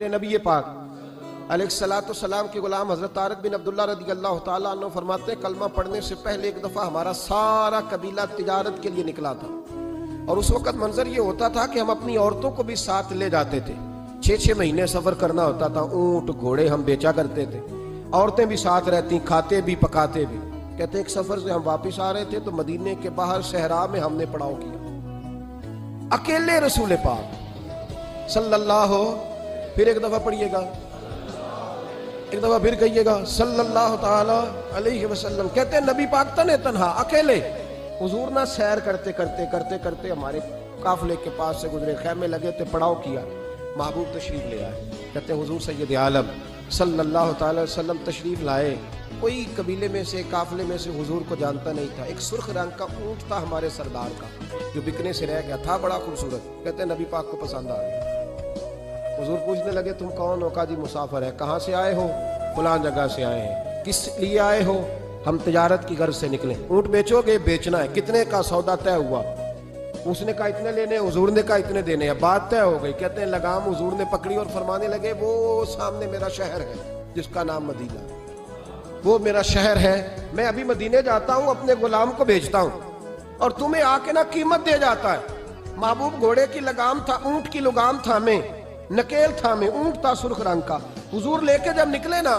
नबी पाक अलैहिस्सलाम के गुलाम हजरत तारिक बिन अब्दुल्ला रज़ियल्लाहु ताला अन्हु फरमाते हैं, कलमा पढ़ने से पहले एक दफ़ा हमारा सारा कबीला तिजारत के लिए निकला था और उस वक़्त मंजर ये होता था कि हम अपनी औरतों को भी साथ ले जाते थे। 6-6 महीने सफ़र करना होता था। ऊँट घोड़े हम बेचा करते थे, औरतें भी साथ रहती, खाते भी पकाते भी। कहते एक सफ़र से हम वापिस आ रहे थे तो मदीने के बाहर सहरा में हमने पड़ाव किया, अकेले रसूल पाक सल्लल्लाहु, फिर एक दफा पढ़िएगा, एक दफा फिर कहिएगा सल्लल्लाहु ताला अलैहि वसल्लम। कहते हैं नबी पाक तने तन्हा अकेले हुजूर ना सैर करते करते करते करते हमारे काफले के पास से गुजरे, खैमे लगे थे, पड़ाव किया, महबूब तशरीफ ले आए। कहते हैं हुजूर सैयद आलम सल्लल्लाहु ताला अलैहि वसल्लम तशरीफ लाए। कोई कबीले में से काफले में से हुजूर को जानता नहीं था। एक सुर्ख रंग का ऊंट था हमारे सरदार का जो बिकने से रह गया था, बड़ा खूबसूरत। कहते हैं नबी पाक को पसंद आ गया। हुजूर पूछने लगे तुम कौन हो? काजी मुसाफिर है। कहाँ से आए हो? फलां जगह से आए हैं। किस लिए आए हो? हम तिजारत की गर्ज से निकले। ऊँट बेचोगे? बेचना है। कितने का सौदा तय हुआ? उसने कहा इतने लेने, हुजूर ने कहा इतने देने हैं। बात तय हो गई। कहते हैं लगाम हुजूर ने पकड़ी और फरमाने लगे वो सामने मेरा शहर है जिसका नाम मदीना, वो मेरा शहर है। मैं अभी मदीने जाता हूँ, अपने गुलाम को भेजता हूँ और तुम्हें आके ना कीमत दे जाता है। महबूब घोड़े की लगाम था, ऊँट की लगाम था, में नकेल था, में ऊंट था सुर्ख रंग का। हुजूर लेके जब निकले ना,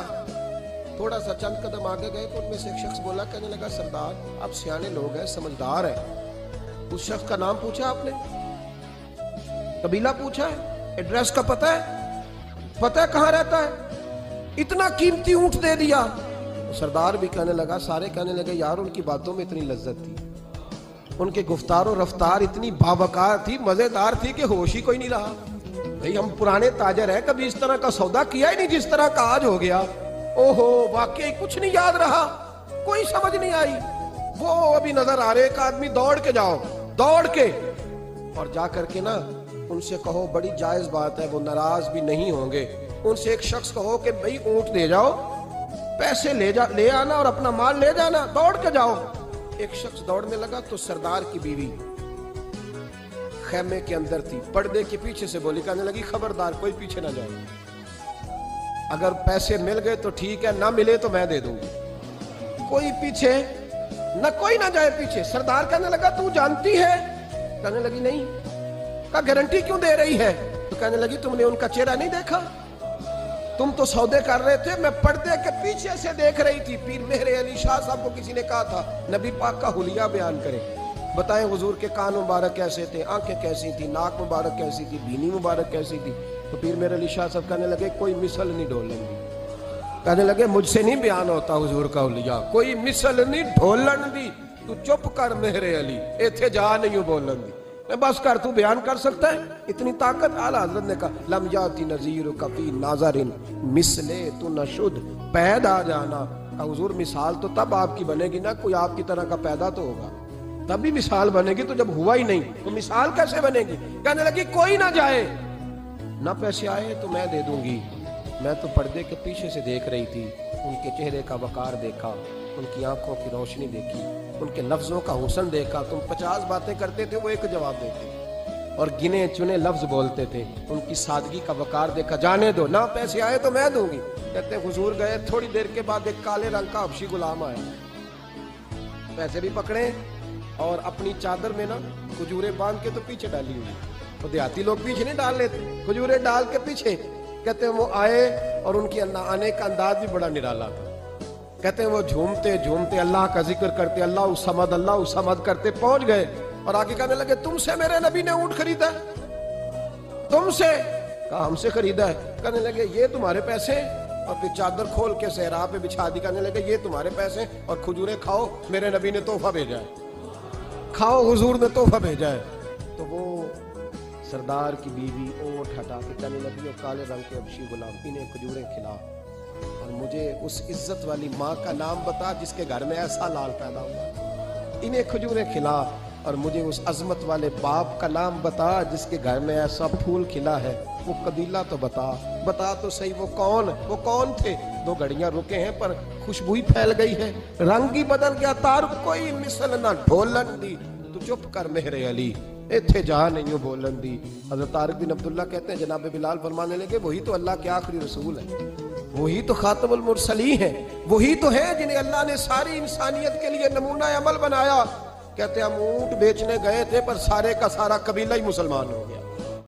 थोड़ा सा चंद कदम आगे गए तो उनमें से एक शख्स बोला, कहने लगा सरदार आप सियाने लोग हैं, समझदार हैं। उस शख्स का नाम पूछा आपने? कबीला पूछा है? एड्रेस का पता है? पता है कहाँ रहता है? इतना कीमती ऊंट दे दिया। तो सरदार भी कहने लगा, सारे कहने लगे यार उनकी बातों में इतनी लज्जत थी, उनके गुफ्तार और रफ्तार इतनी बावकार थी, मजेदार थी कि होश ही कोई नहीं रहा। भाई हम पुराने ताजर हैं, कभी इस तरह का सौदा किया ही नहीं जिस तरह का आज हो गया। ओहो वाकई कुछ नहीं याद रहा, कोई समझ नहीं आई। वो अभी नजर आ रहे, एक आदमी दौड़ के जाओ, दौड़ के और जा करके ना उनसे कहो बड़ी जायज बात है, वो नाराज भी नहीं होंगे। उनसे एक शख्स कहो कि भाई ऊंट दे जाओ, पैसे ले आना और अपना माल ले जाना, दौड़ के जाओ। एक शख्स दौड़ने लगा तो सरदार की बीवी खैमे के अंदर थी, पर्दे के पीछे से बोली, कहने लगी खबरदार कोई पीछे ना जाए, अगर पैसे मिल गए तो ठीक है, ना मिले तो मैं दे दूंगी, कोई पीछे ना, कोई ना जाए पीछे। सरदार कहने लगा तू जानती है? कहने लगी नहीं। का गारंटी क्यों दे रही है? तो कहने लगी तुमने उनका चेहरा नहीं देखा? तुम तो सौदे कर रहे थे, मैं पर्दे के पीछे से देख रही थी। पीर मेहर अली शाह साहब को किसी ने कहा था नबी पाक का हुलिया बयान करे, बताएं हुजूर के कान मुबारक कैसे थे, आंखें कैसी थी, नाक मुबारक कैसी थी, बीनी मुबारक कैसी थी। तो पीर मेरे अली शाह साहब कहने लगे कोई मिसल नहीं ढोलन दी। कहने लगे मुझसे नहीं बयान होता हुजूर का हुलिया, कोई मिसल नहीं ढोलन दी। तू चुप कर मेरे अली, इथे जा नहीं बोलन दी, मैं बस कर, तू बयान कर सकता है? इतनी ताकत। आला हजरत ने कहा लम याती नज़ीर कफी नाज़रिन मिसले तू नशुद पैदा जाना। हुजूर मिसाल तो तब आपकी बनेगी ना, कोई आपकी तरह का पैदा तो होगा, तभी मिसाल बनेगी, तो जब हुआ ही नहीं तो मिसाल कैसे बनेगी? कहने लगी कोई ना जाए, ना पैसे आए तो मैं दे दूंगी। मैं तो पर्दे के पीछे से देख रही थी, उनके चेहरे का वकार देखा, उनकी आंखों की रोशनी देखी, उनके लफ्जों का हुस्न देखा। तुम 50 बातें करते थे, वो एक जवाब देते और गिने चुने लफ्ज बोलते थे। उनकी सादगी का वकार देखा। जाने दो, ना पैसे आए तो मैं दूंगी। कहते हुजूर गए, थोड़ी देर के बाद एक काले रंग का हबशी गुलाम आया, पैसे भी पकड़े और अपनी चादर में ना खजूरें बांध के तो पीछे डाली हुई। तो देहाती लोग पीछे नहीं डाल लेते, खजूरें डाल के पीछे। कहते हैं वो आए और उनके आने का अंदाज भी बड़ा निराला था। कहते हैं वो झूमते झूमते अल्लाह का जिक्र करते, अल्लाह समद करते पहुंच गए और आगे कहने लगे तुमसे मेरे नबी ने ऊंट खरीदा? तुमसे? कहा हमसे खरीदा है। कहने लगे ये तुम्हारे पैसे? और फिर चादर खोल के सहरा पे बिछा दी। कहने लगे ये तुम्हारे पैसे और खजूरें खाओ, मेरे नबी ने तोहफा भेजा है, खाओ, हुजूर ने तोहफा भेजा है। तो वो सरदार की बीवी ओठ हटा के कहने लगी काले रंग के हबशी गुलाम, इन्हें खजूरें खिला और मुझे उस इज्जत वाली माँ का नाम बता जिसके घर में ऐसा लाल पैदा हुआ। इन्हें खजूरें खिला और मुझे उस अजमत वाले बाप का नाम बता जिसके घर में ऐसा फूल खिला है। वो कबीला तो बता तो सही, वो कौन थे? 2 घड़ियां रुके हैं पर खुशबू ही फैल गई है, रंग ही बदल गया, तार कोई मिसल ना ढोलन दी। तू चुप कर मेरे अली, इत्थे जा नहीं हो बोलन दी। हजरत तारिक बिन अब्दुल्ला कहते हैं जनाब बिलाल फरमाने लगे वही तो अल्लाह के आखिरी रसूल है, वही तो खातमुल मुरसलीन है, वही तो है जिन्हें अल्लाह ने सारी इंसानियत के लिए नमूना अमल बनाया। कहते हम ऊंट बेचने गए थे पर सारे का सारा कबीला ही मुसलमान हो गया।